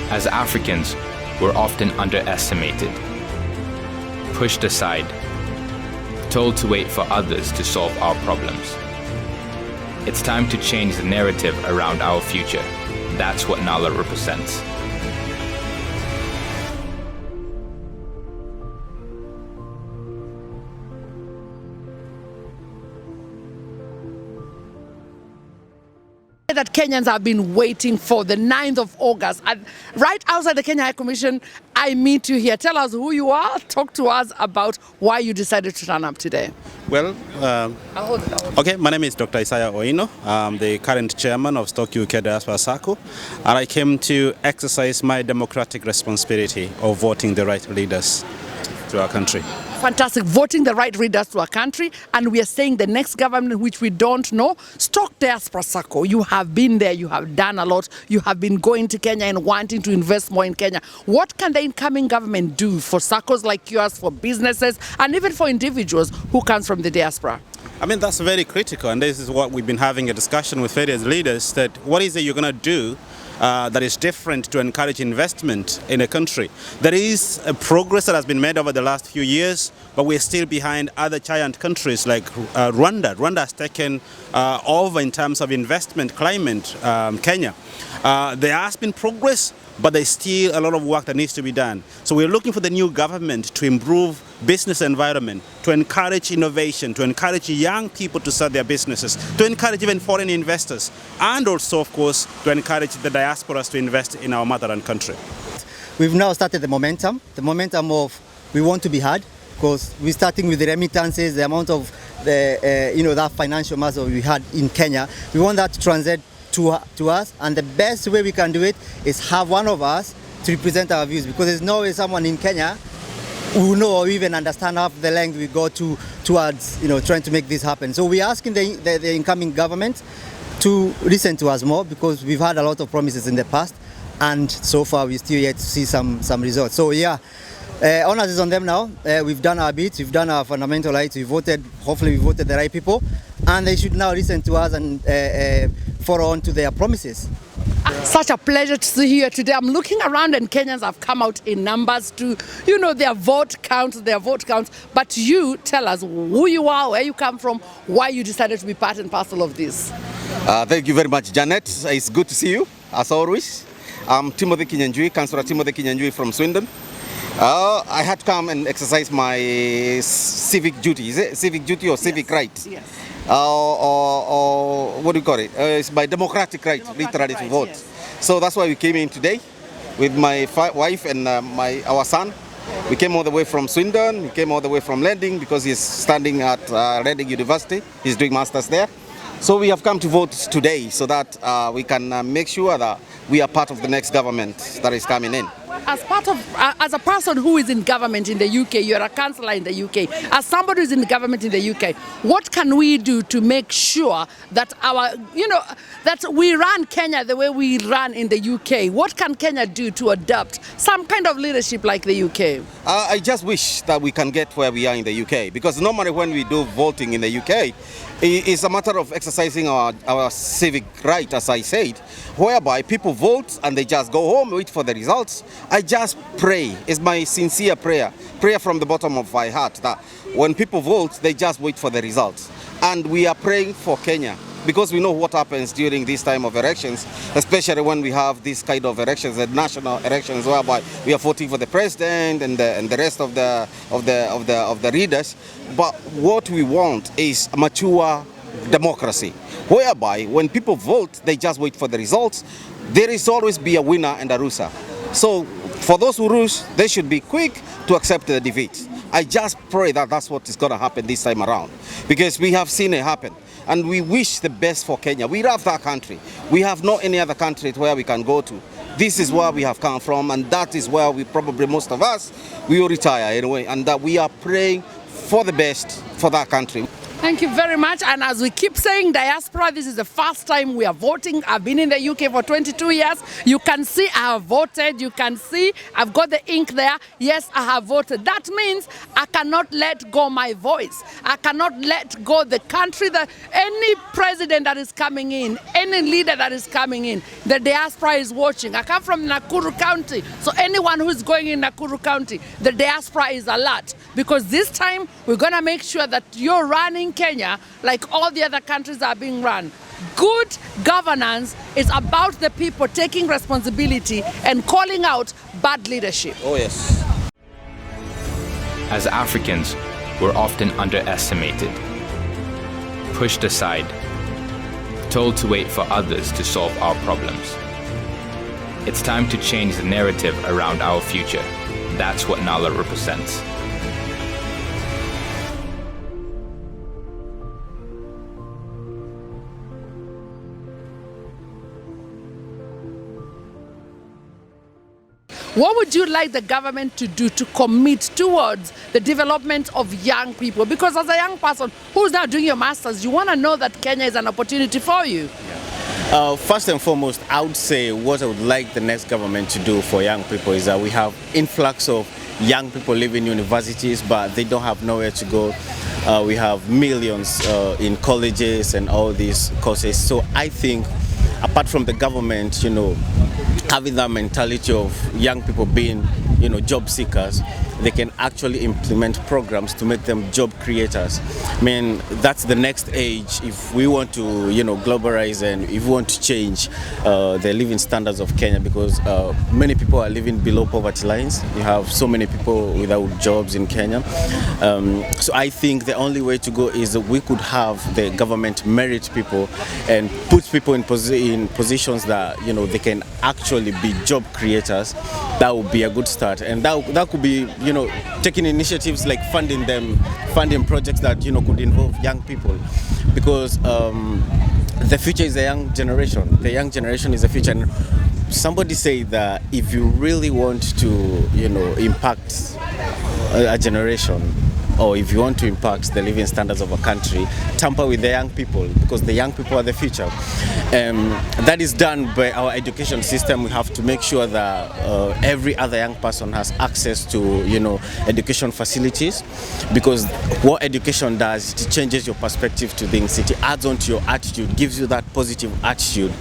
As Africans, we're often underestimated, pushed aside, told to wait for others to solve our problems. It's time to change the narrative around our future. That's what Nala represents. That Kenyans have been waiting for the 9th of August. Right outside the Kenya High Commission, I meet you here. Tell us who you are. Talk to us about why you decided to turn up today. Well, okay, my name is Dr. Isaiah Oino. I'm the current chairman of Stock UK Diaspora Circle, and I came to exercise my democratic responsibility of voting the right leaders to our country. Fantastic. Voting the right leaders to our country, and we are saying the next government, which we don't know, Stock Diaspora Circle. You have been there, you have done a lot, you have been going to Kenya and wanting to invest more in Kenya. What can the incoming government do for circles like yours, for businesses, and even for individuals who comes from the diaspora? I mean, that's very critical, and this is what we've been having a discussion with various leaders, that what is it you're going to do that is different to encourage investment in a country. There is a progress that has been made over the last few years, but we're still behind other giant countries like Rwanda. Rwanda has taken over in terms of investment climate, Kenya. There has been progress, but there's still a lot of work that needs to be done. So we're looking for the new government to improve business environment, to encourage innovation, to encourage young people to start their businesses, to encourage even foreign investors, and also, of course, to encourage the diasporas to invest in our motherland country. We've now started the momentum of we want to be heard, because we're starting with the remittances, the amount of that financial muscle we had in Kenya. We want that to translate to us, and the best way we can do it is have one of us to represent our views, because there's no way someone in Kenya who know or even understand half the length we go towards trying to make this happen. So we're asking the incoming government to listen to us more, because we've had a lot of promises in the past, and so far we're still yet to see some results. So yeah, onus is on them now. We've done our bit, we've done our fundamental rights, hopefully we voted the right people, and they should now listen to us and follow on to their promises. Such a pleasure to see you here today. I'm looking around and Kenyans have come out in numbers to, their vote counts. But you tell us who you are, where you come from, why you decided to be part and parcel of this. Thank you very much, Janet. It's good to see you, as always. I'm Timothy Kinyanjui, Councillor Timothy Kinyanjui from Swindon. I had to come and exercise my civic duty. Is it civic duty or civic right? Yes. Or what do you call it? It's my democratic right, literally, to vote. Yes. So that's why we came in today with my wife and our son. We came all the way from Swindon. He came all the way from Reading, because he's studying at Reading University. He's doing masters there. So we have come to vote today so that we can make sure that we are part of the next government that is coming in. As a person who is in government in the UK, you're a councillor in the UK. As somebody who's in government in the UK, what can we do to make sure that that we run Kenya the way we run in the UK? What can Kenya do to adopt some kind of leadership like the UK? I just wish that we can get where we are in the UK, because normally when we do voting in the UK, it's a matter of exercising our civic right, as I said, whereby people vote and they just go home, wait for the results. I just pray, it's my sincere prayer from the bottom of my heart, that when people vote, they just wait for the results. And we are praying for Kenya, because we know what happens during this time of elections, especially when we have this kind of elections, the national elections, whereby we are voting for the president and the rest of the leaders. But what we want is a mature democracy, whereby when people vote, they just wait for the results. There is always be a winner and a loser. So for those who lose, they should be quick to accept the defeat. I just pray that that's what is going to happen this time around, because we have seen it happen. And we wish the best for Kenya. We love that country. We have no any other country where we can go to. This is where we have come from, and that is where we probably, most of us, we will retire anyway. And that we are praying for the best for that country. Thank you very much. And as we keep saying, Diaspora, this is the first time we are voting. I've been in the UK for 22 years. You can see I have voted. You can see I've got the ink there. Yes, I have voted. That means I cannot let go my voice. I cannot let go the country, that any president that is coming in, any leader that is coming in, the Diaspora is watching. I come from Nakuru County, so anyone who is going in Nakuru County, the Diaspora is alert, because this time we're going to make sure that you're running Kenya like all the other countries are being run. Good governance is about the people taking responsibility and calling out bad leadership. Oh yes. As Africans, we're often underestimated, pushed aside, told to wait for others to solve our problems. It's time to change the narrative around our future. That's what Nala represents. What would you like the government to do to commit towards the development of young people? Because as a young person who's now doing your masters, you want to know that Kenya is an opportunity for you. First and foremost, I would say what I would like the next government to do for young people is that we have influx of young people leaving universities, but they don't have nowhere to go. We have millions in colleges and all these courses. So I think, apart from the government, having that mentality of young people being, job seekers, they can actually implement programs to make them job creators. I mean, that's the next age if we want to, globalize and if we want to change the living standards of Kenya, because many people are living below poverty lines. You have so many people without jobs in Kenya. So I think the only way to go is that we could have the government merit people and put people in positions that, they can actually be job creators. That would be a good start. And that could be, taking initiatives like funding projects that, could involve young people, because the future is the young generation. The young generation is the future. And somebody said that if you really want to, impact a generation, or if you want to impact the living standards of a country, tamper with the young people, because the young people are the future. That is done by our education system. We have to make sure that every other young person has access to, education facilities, because what education does, it changes your perspective to things. It adds on to your attitude, gives you that positive attitude.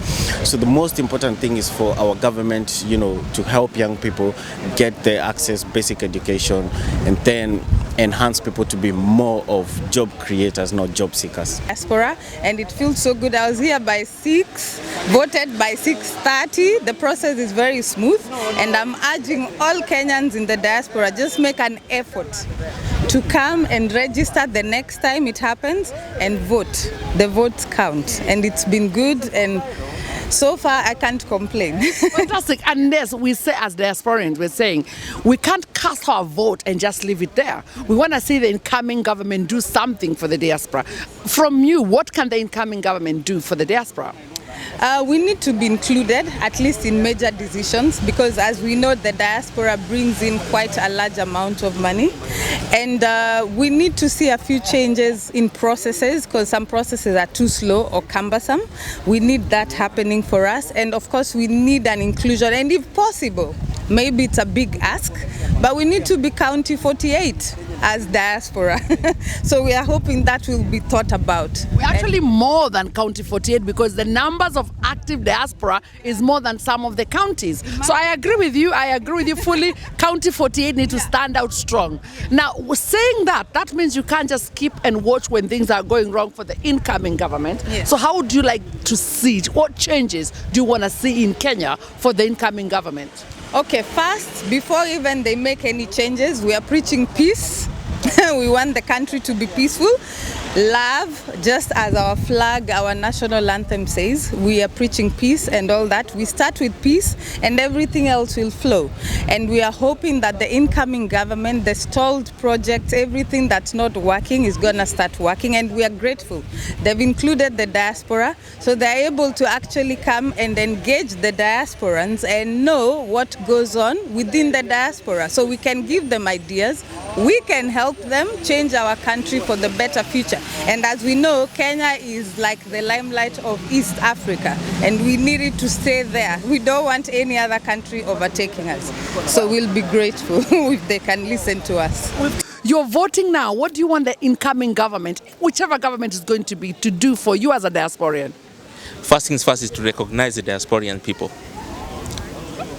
So the most important thing is for our government, to help young people get the access, basic education, and then enhance people to be more of job creators, not job seekers. Diaspora, and it feels so good. I was here by 6, voted by 6:30. The process is very smooth, and I'm urging all Kenyans in the diaspora, just make an effort to come and register the next time it happens and vote. The votes count, and it's been good, and so far I can't complain. Fantastic. And yes, we say as diasporans, we're saying we can't cast our vote and just leave it there. We want to see the incoming government do something for the diaspora. From you, what can the incoming government do for the diaspora? We need to be included, at least in major decisions, because as we know, the diaspora brings in quite a large amount of money. And we need to see a few changes in processes, because some processes are too slow or cumbersome. We need that happening for us. And of course, we need an inclusion. And if possible, maybe it's a big ask, but we need to be County 48 as diaspora. So we are hoping that will be thought about. We're actually more than County 48, because the numbers of active diaspora is more than some of the counties. So I agree with you fully. County 48 need to stand out strong. Now, saying that means you can't just keep and watch when things are going wrong for the incoming government. Yes. So how would you like to see it? What changes do you want to see in Kenya for the incoming government? Okay, first, before even they make any changes, we are preaching peace. We want the country to be peaceful. Love, just as our flag, our national anthem says, we are preaching peace and all that. We start with peace and everything else will flow. And we are hoping that the incoming government, the stalled projects, everything that's not working is going to start working. And we are grateful. They've included the diaspora, so they're able to actually come and engage the diasporans and know what goes on within the diaspora. So we can give them ideas. We can help them change our country for the better future. And as we know, Kenya is like the limelight of East Africa, and we need it to stay there. We don't want any other country overtaking us. So we'll be grateful if they can listen to us. You're voting now. What do you want the incoming government, whichever government is going to be, to do for you as a diasporian? First things first is to recognize the diasporian people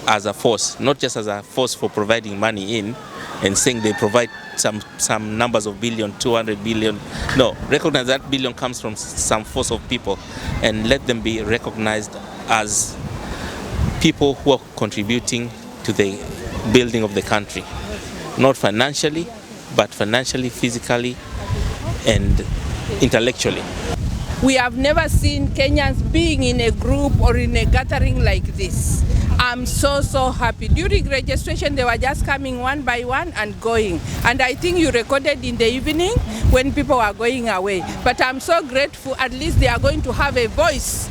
as a force, not just as a force for providing money in and saying they provide some numbers of billion, 200 billion. No, recognize that billion comes from some force of people and let them be recognized as people who are contributing to the building of the country. Not financially, but financially, physically, and intellectually. We have never seen Kenyans being in a group or in a gathering like this. I'm so happy. During registration, they were just coming one by one and going. And I think you recorded in the evening when people were going away. But I'm so grateful, at least they are going to have a voice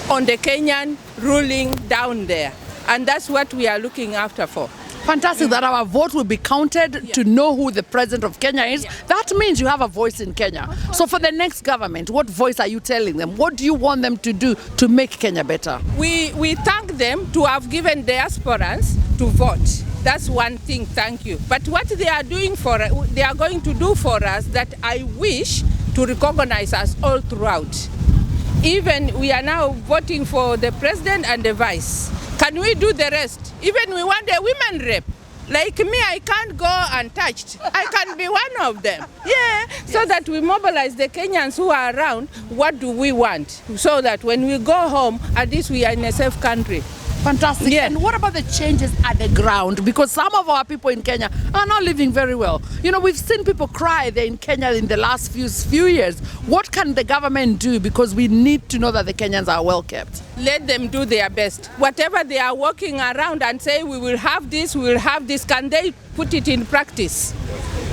on the Kenyan ruling down there. And that's what we are looking after for. Fantastic that our vote will be counted to know who the president of Kenya is. That means you have a voice in Kenya. So for the next government, what voice are you telling them? What do you want them to do to make Kenya better? We thank them to have given diasporans to vote. That's one thing, thank you. But what they are doing they are going to do for us that I wish to recognize us all throughout. Even we are now voting for the president and the vice. Can we do the rest? Even we want a women rep. Like me, I can't go untouched. I can be one of them. Yeah, so that we mobilize the Kenyans who are around. What do we want? So that when we go home, at least we are in a safe country. Fantastic. Yeah. And what about the changes at the ground? Because some of our people in Kenya are not living very well. You know, we've seen people cry there in Kenya in the last few years. What can the government do? Because we need to know that the Kenyans are well kept. Let them do their best. Whatever they are walking around and say, we will have this, can they put it in practice?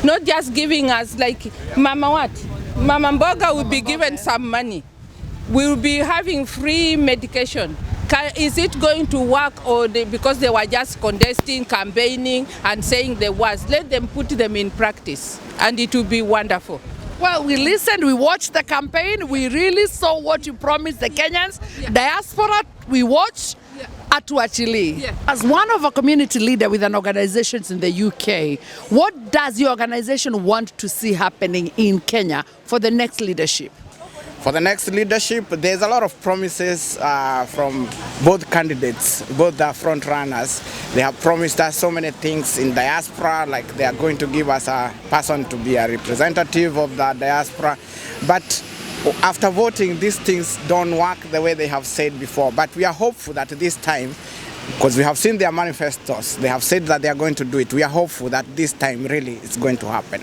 Not just giving us like, Mama what? Mama Mboga will be given some money. We'll be having free medication. Is it going to work, or because they were just contesting, campaigning and saying the words? Let them put them in practice and it will be wonderful. Well, we listened, we watched the campaign, we really saw what you promised the Kenyans. Diaspora, we watched Atuachili. As one of a community leader with an organization in the UK, what does your organization want to see happening in Kenya for the next leadership? For the next leadership, there's a lot of promises from both candidates, both the front runners. They have promised us so many things in diaspora, like they are going to give us a person to be a representative of the diaspora. But after voting, these things don't work the way they have said before. But we are hopeful that this time, because we have seen their manifestos, they have said that they are going to do it. We are hopeful that this time really it's going to happen.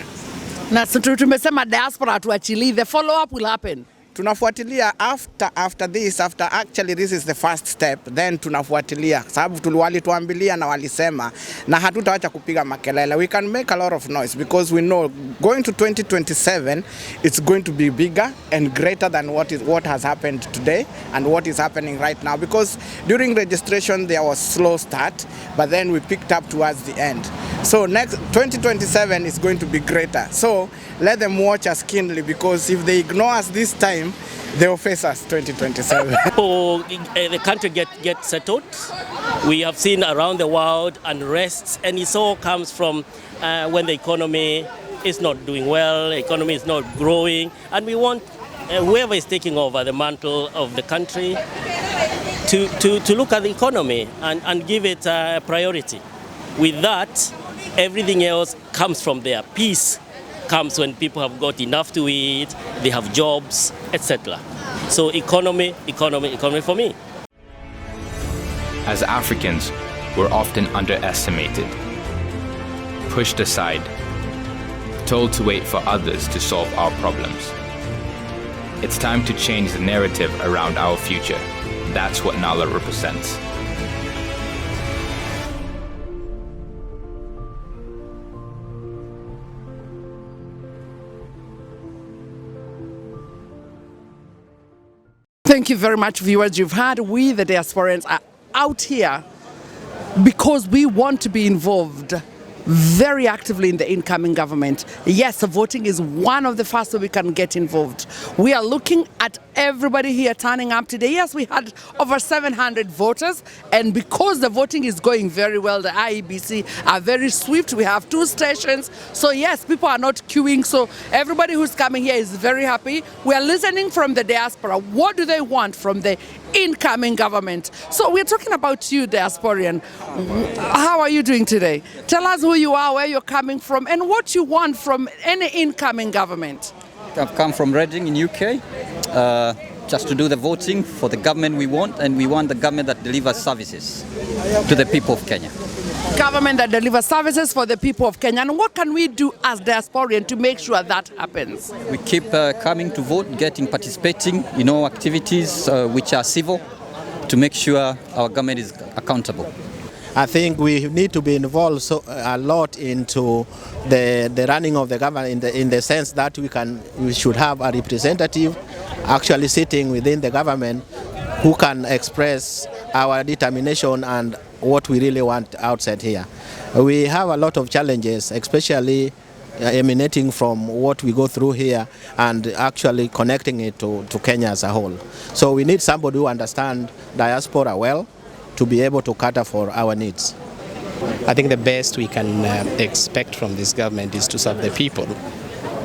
Na tumesema diaspora Atuachili, the follow-up will happen. Tunafuatilia after actually this is the first step, then tunafuatilia sababu walituambilia na walisema na hatutaacha kupiga makelele. We can make a lot of noise because we know going to 2027 it's going to be bigger and greater than what has happened today and what is happening right now, because during registration there was slow start, but then we picked up towards the end. So next 2027 is going to be greater. So let them watch us keenly, because if they ignore us this time, they will face us 2027. For the country get settled, we have seen around the world unrest, and it all comes from when the economy is not doing well, the economy is not growing, and we want whoever is taking over the mantle of the country to look at the economy and give it a priority. With that, everything else comes from there. Peace comes when people have got enough to eat, they have jobs, etc. So economy for me. As Africans, we're often underestimated, pushed aside, told to wait for others to solve our problems. It's time to change the narrative around our future. That's what Nala represents. Thank you very much, viewers. You've heard we, the diasporans, are out here because we want to be involved. very actively in the incoming government. Yes, voting is one of the first way we can get involved. We are looking at everybody here turning up today. Yes, we had over 700 voters, and because the voting is going very well, the IEBC are very swift. We have 2 stations, so yes, people are not queuing, so everybody who's coming here is very happy. We are listening from the diaspora. What do they want from the incoming government? So we're talking about you, diasporian. How are you doing today? Tell us who you are, where you're coming from, and what you want from any incoming government. I've come from Reading in UK just to do the voting for the government we want, and we want the government that delivers services to the people of Kenya. Government that delivers services for the people of Kenya. And what can we do as diasporian to make sure that happens? We keep coming to vote, participating in all activities which are civil, to make sure our government is accountable. I think we need to be involved a lot into the running of the government in the sense that we should have a representative actually sitting within the government who can express our determination and what we really want outside here. We have a lot of challenges, especially emanating from what we go through here and actually connecting it to Kenya as a whole. So we need somebody who understands diaspora well to be able to cater for our needs. I think the best we can expect from this government is to serve the people.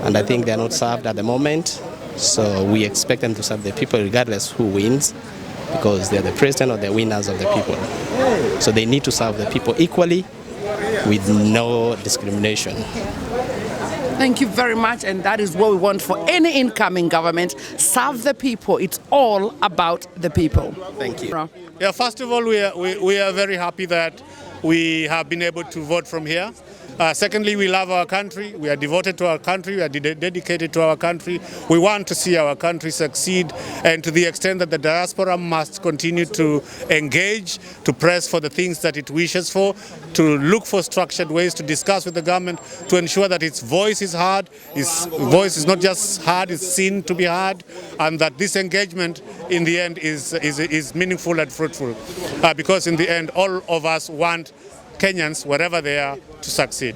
And I think they are not served at the moment. So we expect them to serve the people regardless who wins, because they're the president or the winners of the people. So they need to serve the people equally with no discrimination. Thank you very much, and that is what we want for any incoming government. Serve the people. It's all about the people. Thank you. Yeah, first of all, we are very happy that we have been able to vote from here. Secondly, we love our country. We are devoted to our country. We are dedicated to our country. We want to see our country succeed, and to the extent that the diaspora must continue to engage, to press for the things that it wishes for, to look for structured ways to discuss with the government, to ensure that its voice is heard, its voice is not just heard, it's seen to be heard, and that this engagement in the end is meaningful and fruitful. Because in the end, all of us want Kenyans, wherever they are, to succeed.